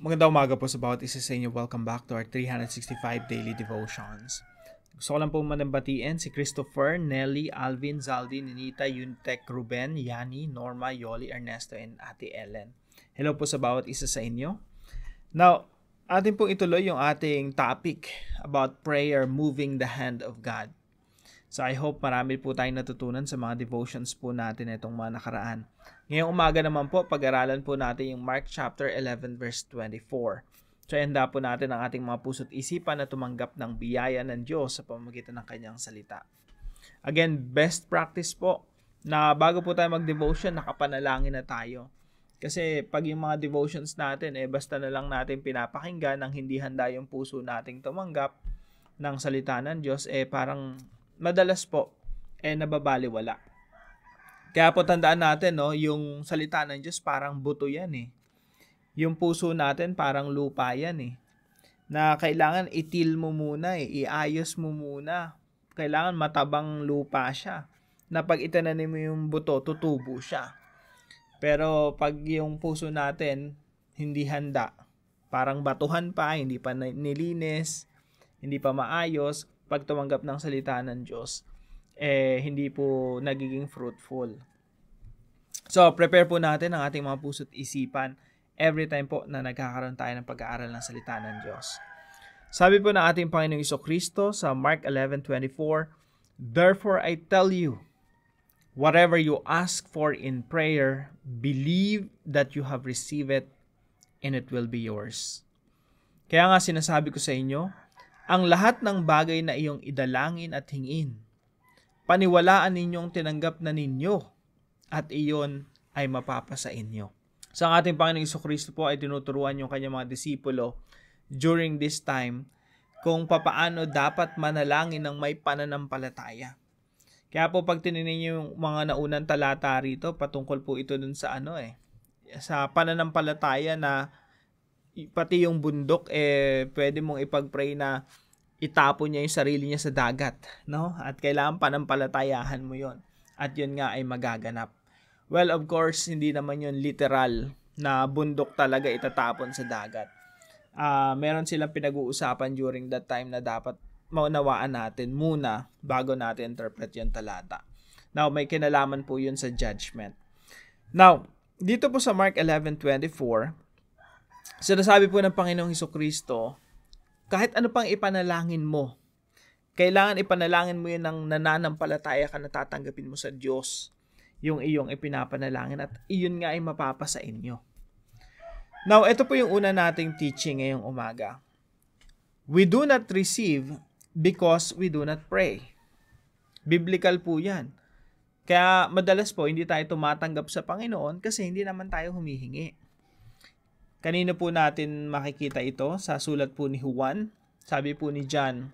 Magandang umaga po sa bawat isa sa inyo. Welcome back to our 365 Daily Devotions. Gusto ko lang po manambatiin si Christopher, Nelly, Alvin, Zaldi, Ninita, Yuntek, Ruben, Yani, Norma, Yoli, Ernesto, and Ate Ellen. Hello po sa bawat isa sa inyo. Now, atin pong ituloy yung ating topic about prayer moving the hand of God. So I hope marami po tayong natutunan sa mga devotions po natin itong mga nakaraan. Ngayong umaga naman po, pag-aralan po natin yung Mark chapter 11 verse 24. So handa po natin ang ating mga puso't isipan na tumanggap ng biyaya ng Diyos sa pamamagitan ng kanyang salita. Again, best practice po na bago po tayo mag-devotion, nakapanalangin na tayo. Kasi pag yung mga devotions natin, basta na lang natin pinapakinggan nang hindi handa yung puso nating tumanggap ng salita ng Diyos, parang madalas po, nababaliwala. Kaya po tandaan natin, no, yung salita ng Diyos parang buto yan eh. Yung puso natin parang lupa yan eh. Na kailangan itil mo muna eh, iayos mo muna. Kailangan matabang lupa siya. Na pag itananim mo yung buto, tutubo siya. Pero pag yung puso natin hindi handa, parang batuhan pa, hindi pa nilinis, hindi pa maayos, pag tumanggap ng salita ng Diyos, hindi po nagiging fruitful. So, prepare po natin ang ating mga puso't isipan every time po na nagkakaroon tayo ng pag-aaral ng salita ng Diyos. Sabi po ng ating Panginoong Jesucristo sa Mark 11:24, "Therefore I tell you, whatever you ask for in prayer, believe that you have received it and it will be yours." Kaya nga sinasabi ko sa inyo, ang lahat ng bagay na iyong idalangin at hingin, paniwalaan ninyong tinanggap na ninyo at iyon ay mapapasa inyo. Sa ating Panginoong Jesucristo po ay tinuturuan yung kanyang mga disipulo during this time kung papaano dapat manalangin ng may pananampalataya. Kaya po pag tinignan niyo yung mga naunang talata rito, patungkol po ito dun sa sa pananampalataya na pati yung bundok pwede mong ipag-pray na itapon niya yung sarili niya sa dagat, no? At kailangan panampalatayahan mo yon. At yun nga ay magaganap. Well, of course, hindi naman yun literal na bundok talaga itatapon sa dagat. Meron silang pinag-uusapan during that time na dapat maunawaan natin muna bago natin interpret yung talata. Now, may kinalaman po yun sa judgment. Now, dito po sa Mark 11:24, sinasabi po ng Panginoong Jesucristo, kahit ano pang ipanalangin mo, kailangan ipanalangin mo yun ng nananampalataya ka na tatanggapin mo sa Diyos yung iyong ipinapanalangin at iyon nga ay mapapasa inyo. Now, ito po yung una nating teaching ngayong umaga. We do not receive because we do not pray. Biblical po yan. Kaya madalas po hindi tayo tumatanggap sa Panginoon kasi hindi naman tayo humihingi. Kanino po natin makikita ito? Sa sulat po ni Juan. Sabi po ni John,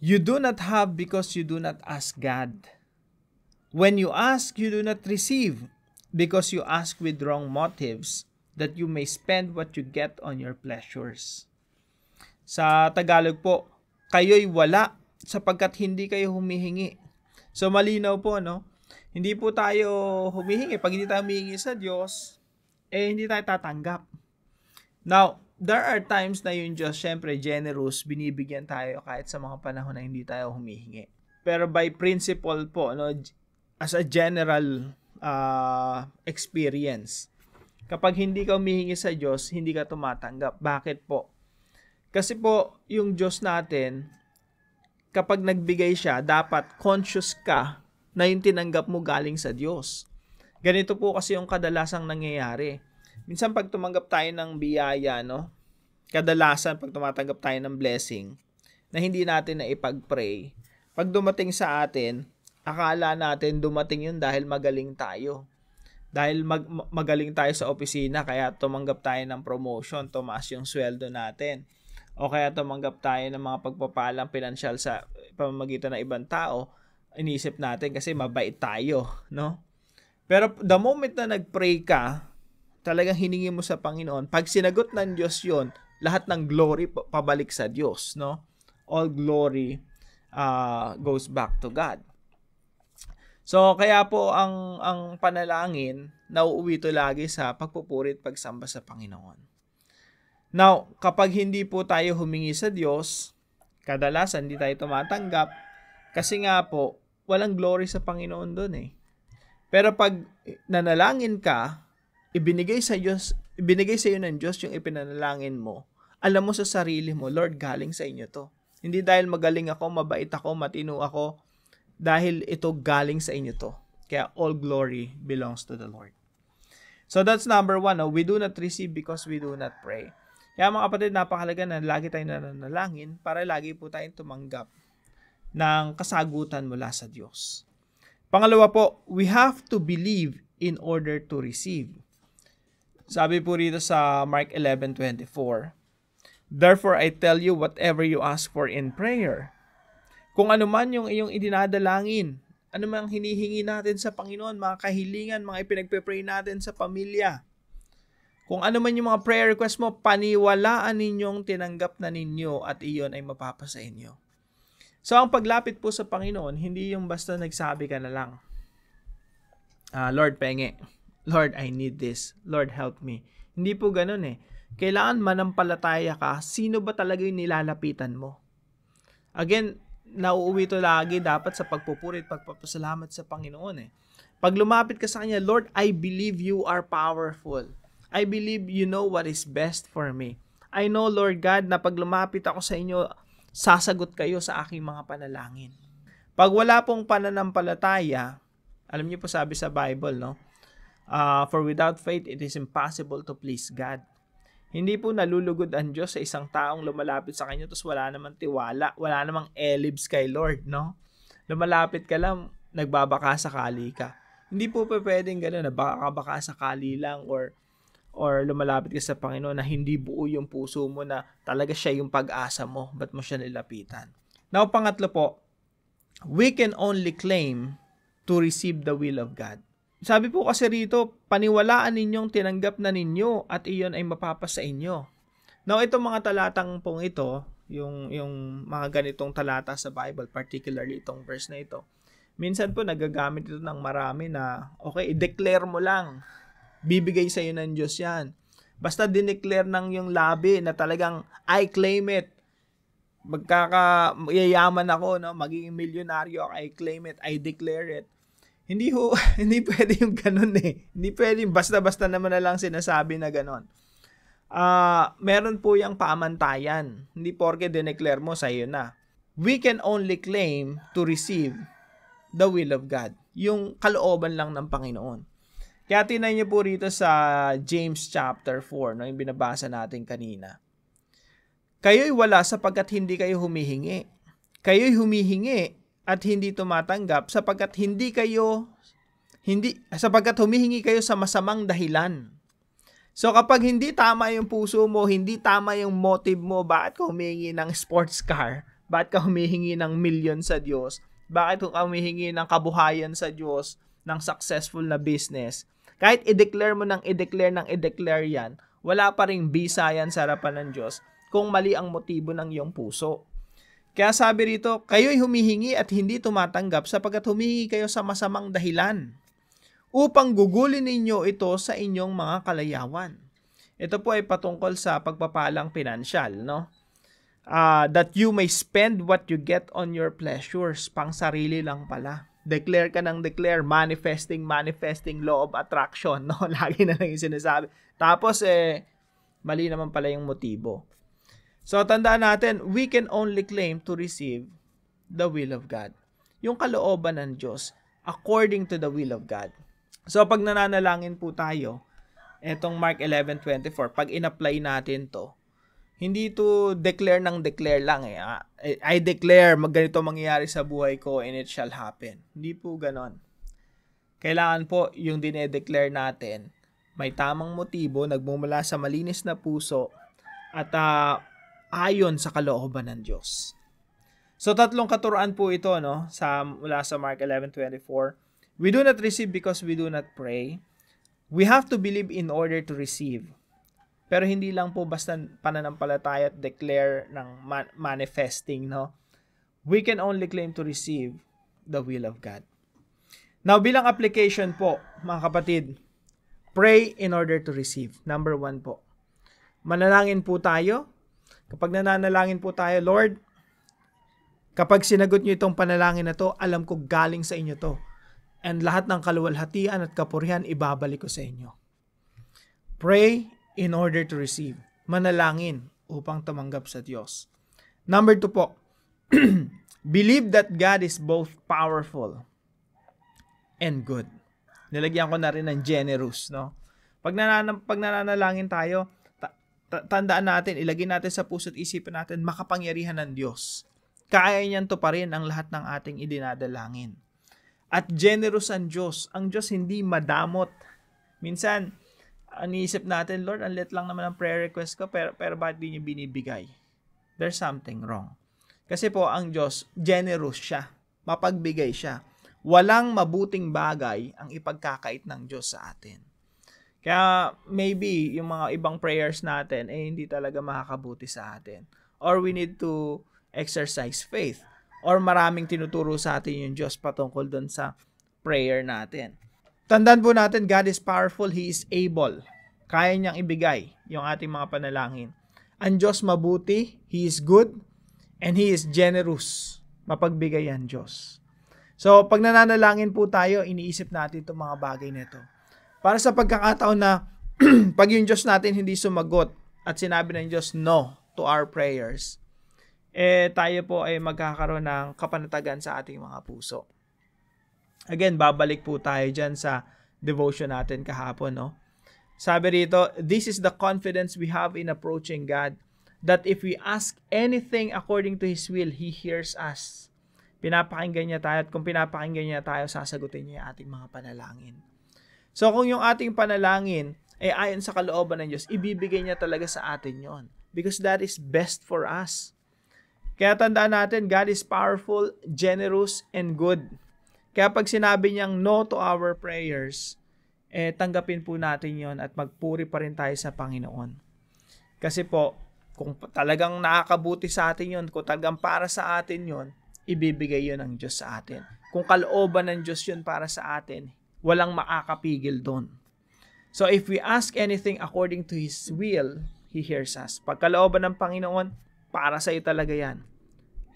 "You do not have because you do not ask God. When you ask, you do not receive because you ask with wrong motives, that you may spend what you get on your pleasures." Sa Tagalog po, kayo'y wala sapagkat hindi kayo humihingi. So malinaw po, no? Hindi po tayo humihingi. Pag hindi tayo humihingi sa Diyos, hindi tayo tatanggap. Now, there are times na yung Diyos, syempre, generous, binibigyan tayo kahit sa mga panahon na hindi tayo humihingi. Pero by principle po, no, as a general experience, kapag hindi ka humihingi sa Diyos, hindi ka tumatanggap. Bakit po? Kasi po, yung Diyos natin, kapag nagbigay siya, dapat conscious ka na yung tinanggap mo galing sa Diyos. Ganito po kasi yung kadalasang nangyayari. Minsan pag tumanggap tayo ng biyaya, no? Kadalasan pag tumatanggap tayo ng blessing na hindi natin na ipag-pray, pag dumating sa atin, akala natin dumating yun dahil magaling tayo. Dahil magaling tayo sa opisina, kaya tumanggap tayo ng promotion, tumaas yung sweldo natin. O kaya tumanggap tayo ng mga pagpapalang pinansyal sa pamamagitan ng ibang tao, inisip natin kasi mabait tayo, no? Pero the moment na nag-pray ka, talagang hiningi mo sa Panginoon, pag sinagot ng Diyos yon, lahat ng glory pabalik sa Diyos, no? All glory goes back to God. So, kaya po ang panalangin, nauuwi ito lagi sa pagpupuri at pagsamba sa Panginoon. Now, kapag hindi po tayo humingi sa Diyos, kadalasan hindi tayo tumatanggap kasi nga po, walang glory sa Panginoon doon eh. Pero pag nanalangin ka, ibinigay sa iyo ng Diyos yung ipinanalangin mo, alam mo sa sarili mo, Lord, galing sa inyo to. Hindi dahil magaling ako, mabait ako, matino ako, dahil ito galing sa inyo to. Kaya all glory belongs to the Lord. So that's number 1. We do not receive because we do not pray. Kaya mga kapatid, napakahalaga na lagi tayong nananalangin para lagi po tayong tumanggap ng kasagutan mula sa Diyos. Pangalawa po, we have to believe in order to receive. Sabi po rito sa Mark 11:24, "Therefore I tell you, whatever you ask for in prayer," kung ano man yung iyong idinadalangin, ano man hinihingi natin sa Panginoon, mga kahilingan, mga ipinagpe-pray natin sa pamilya, kung ano man yung mga prayer request mo, paniwalaan ninyong tinanggap na ninyo at iyon ay mapapasa inyo. So, ang paglapit po sa Panginoon, hindi yung basta nagsabi ka na lang, Lord, penge. Lord, I need this. Lord, help me. Hindi po ganun eh. Kailangan manampalataya ka, sino ba talaga yung nilalapitan mo? Again, nauuwi ito lagi dapat sa pagpupuri at pagpapasalamat sa Panginoon eh. Pag lumapit ka sa Kanya, Lord, I believe you are powerful. I believe you know what is best for me. I know, Lord God, na pag lumapit ako sa inyo, sasagot kayo sa aking mga panalangin. Pag wala pong pananampalataya, alam niyo po sabi sa Bible, no? For without faith, it is impossible to please God. Hindi po nalulugod ang Diyos sa isang taong lumalapit sa Kanya tapos wala namang tiwala, wala namang elibs kay Lord, no? Lumalapit ka lang, nagbabaka sakali ka. Hindi po pwedeng gano'n na baka sakali lang or lumalapit ka sa Panginoon na hindi buo yung puso mo na talaga siya yung pag-asa mo, ba't mo siya nilapitan? Now, pangatlo po, we can only claim to receive the will of God. Sabi po kasi rito, paniwalaan ninyong tinanggap na ninyo at iyon ay mapapasa inyo. Now, itong mga talatang pong ito, yung mga ganitong talata sa Bible, particularly itong verse na ito, minsan po nagagamit ito ng marami na, okay, i-declare mo lang. Bibigay sa iyo ng Diyos yan. Basta dineclare ng yung labi na talagang, I claim it. Magkakayayaman ako, no? Magiging milyonaryo, I claim it, I declare it. Hindi pwede yung ganun eh. Hindi pwede yung basta-basta naman na lang sinasabi na ganun. Meron po yung paamantayan. Hindi porke dineclare mo sa iyo na. We can only claim to receive the will of God. Yung kalooban lang ng Panginoon. Kaya tingnan niyo po rito sa James chapter 4, no, yung binabasa natin kanina. Kayo'y wala sapagkat hindi kayo humihingi. Kayo'y humihingi at hindi tumatanggap sapagkat humihingi kayo sa masamang dahilan. So kapag hindi tama yung puso mo, hindi tama yung motive mo, bakit ka humihingi ng sports car? Bakit ka humihingi ng milyon sa Diyos? Bakit ka humihingi ng kabuhayan sa Diyos, ng successful na business? Kahit i-declare mo ng i-declare yan, wala pa ring bisa yan sa harapan ng Diyos kung mali ang motibo ng iyong puso. Kaya sabi rito, kayo'y humihingi at hindi tumatanggap sapagkat humihingi kayo sa masamang dahilan upang gugulin ninyo ito sa inyong mga kalayawan. Ito po ay patungkol sa pagpapalang pinansyal, no? That you may spend what you get on your pleasures, pang sarili lang pala. Declare ka ng declare, manifesting, law of attraction, no? Lagi na lang yung sinasabi. Tapos, mali naman pala yung motibo. So, tandaan natin, we can only claim to receive the will of God. Yung kalooban ng Diyos, according to the will of God. So, pag nananalangin po tayo, etong Mark 11:24, pag in-apply natin to, hindi to declare lang eh. I declare, ganito mangyayari sa buhay ko and it shall happen. Hindi po ganon. Kailangan po yung dinedeclare natin, may tamang motibo, nagmumula sa malinis na puso, at ayon sa kalooban ng Diyos. So, tatlong katuruan po ito, no? Mula sa Mark 11:24. We do not receive because we do not pray. We have to believe in order to receive. Pero hindi lang po basta pananampalataya at declare ng manifesting, no? We can only claim to receive the will of God. Now, bilang application po, mga kapatid, pray in order to receive. Number 1 po. Manalangin po tayo. Kapag nananalangin po tayo, Lord, kapag sinagot nyo itong panalangin na to, alam ko galing sa inyo to. And lahat ng kaluwalhatian at kapurihan, ibabalik ko sa inyo. Pray in order to receive. Manalangin upang tumanggap sa Diyos. Number 2 po, believe that God is both powerful and good. Nilagyan ko na rin ng generous, no? Pag nananalangin tayo, tandaan natin, ilagay natin sa puso at isipan natin, makapangyarihan ng Diyos. Kaya niyan to pa rin ang lahat ng ating idinadalangin. At generous ang Diyos. Ang Diyos hindi madamot. Minsan, iniisip natin, Lord, ang liit lang naman ang prayer request ko, pero bakit di niyo binibigay? There's something wrong. Kasi po, ang Diyos, generous siya. Mapagbigay siya. Walang mabuting bagay ang ipagkakait ng Diyos sa atin. Kaya maybe yung mga ibang prayers natin hindi talaga makakabuti sa atin. Or we need to exercise faith. Or maraming tinuturo sa atin yung Diyos patungkol dun sa prayer natin. Tandaan po natin, God is powerful, He is able. Kaya niyang ibigay yung ating mga panalangin. Ang Diyos mabuti, He is good, and He is generous. Mapagbigay ang Diyos. So, pag nananalangin po tayo, iniisip natin itong mga bagay nito. Para sa pagkakataon na pag yung Diyos natin hindi sumagot at sinabi ng Diyos no to our prayers, tayo po ay magkakaroon ng kapanatagan sa ating mga puso. Again, babalik po tayo dyan sa devotion natin kahapon, no? Sabi rito, this is the confidence we have in approaching God, that if we ask anything according to His will, He hears us. Pinapakinggan niya tayo, at kung pinapakinggan niya tayo, sasagutin niya yung ating mga panalangin. So kung yung ating panalangin ay ayon sa kalooban ng Diyos, ibibigay niya talaga sa atin yon, because that is best for us. Kaya tandaan natin, God is powerful, generous, and good. Kaya pag sinabi niyang no to our prayers, tanggapin po natin yon at magpuri pa rin tayo sa Panginoon. Kasi po, kung talagang nakakabuti sa atin yon, kung talagang para sa atin yon, ibibigay yon ng Diyos sa atin. Kung kalooban ng Diyos yun para sa atin, walang makakapigil doon. So if we ask anything according to His will, He hears us. Pag kalooban ng Panginoon, para sa iyo talaga yan.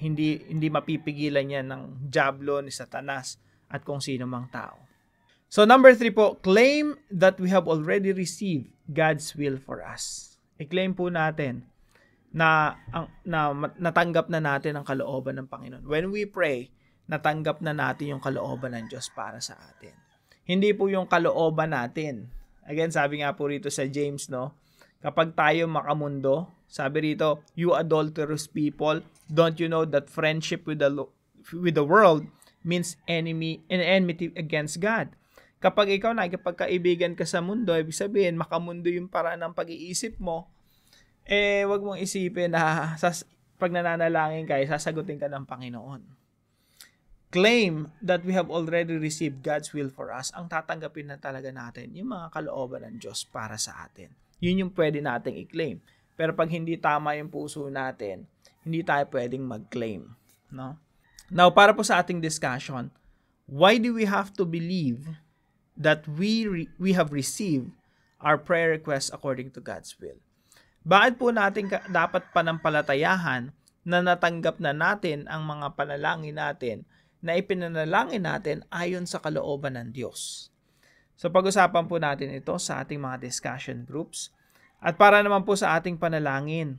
Hindi mapipigilan yan ng diablo, ni Satanas, at kung sino mang tao. So number 3 po, claim that we have already received God's will for us. I-claim po natin na natanggap na natin ang kalooban ng Panginoon. When we pray, natanggap na natin yung kalooban ng Diyos para sa atin. Hindi po yung kalooban natin. Again, sabi nga po rito sa James, no? Kapag tayo makamundo, sabi rito, you adulterous people, don't you know that friendship with the world means enmity against God? Kapag ikaw nakikipagkaibigan ka sa mundo, ibig sabihin, makamundo yung paraan ng pag-iisip mo, wag mong isipin na pag nananalangin ka, sasagutin ka ng Panginoon. Claim that we have already received God's will for us. Ang tatanggapin na talaga natin, yung mga kalooban ng Diyos para sa atin. Yun yung pwede nating i-claim. Pero pag hindi tama yung puso natin, hindi tayo pwedeng mag-claim. No? Now, para po sa ating discussion, why do we have to believe that we have received our prayer requests according to God's will? Bakit po natin dapat panampalatayahan na natanggap na natin ang mga panalangin natin na ipinanalangin natin ayon sa kalooban ng Diyos? So pag-usapan po natin ito sa ating mga discussion groups. At para naman po sa ating panalangin,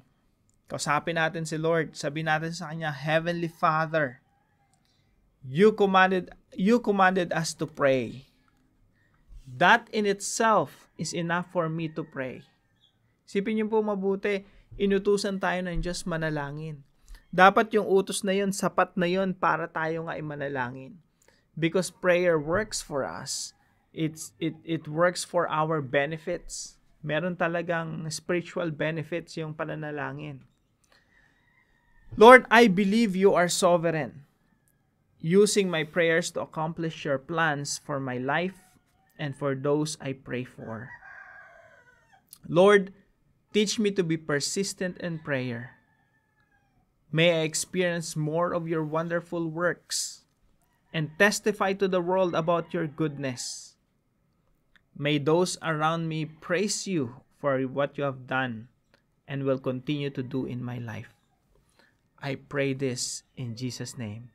kausapin natin si Lord. Sabihin natin sa Kanya, Heavenly Father, You commanded us to pray. That in itself is enough for me to pray. Sipin niyo po mabuti, inutusan tayo ng Diyos manalangin. Dapat yung utos na yun, sapat na yun para tayo nga imanalangin. Because prayer works for us. It works for our benefits. Meron talagang spiritual benefits yung pananalangin. Lord, I believe You are sovereign, using my prayers to accomplish Your plans for my life and for those I pray for. Lord, teach me to be persistent in prayer. May I experience more of Your wonderful works. and testify to the world about your goodness. May those around me praise you for what you have done and will continue to do in my life. I pray this in Jesus' name.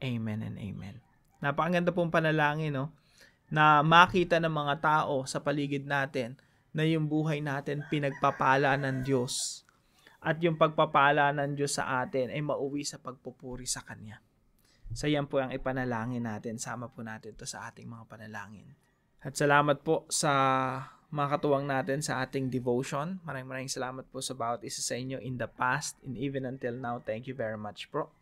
Amen and amen. Napakaganda pong panalangin, no? Na makita ng mga tao sa paligid natin na yung buhay natin pinagpapala ng Diyos. At yung pagpapala ng Diyos sa atin ay mauwi sa pagpupuri sa Kanya. So yan po ang ipanalangin natin. Sama po natin to sa ating mga panalangin. At salamat po sa mga katuwang natin sa ating devotion. Maraming salamat po sa bawat isa sa inyo in the past and even until now. Thank you very much po.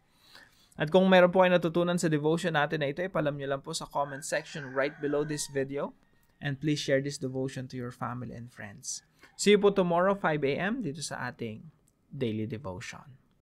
At kung meron po kayo natutunan sa devotion natin na ito, ipalam nyo lang po sa comment section right below this video. And please share this devotion to your family and friends. See you po tomorrow 5 a.m. dito sa ating daily devotion.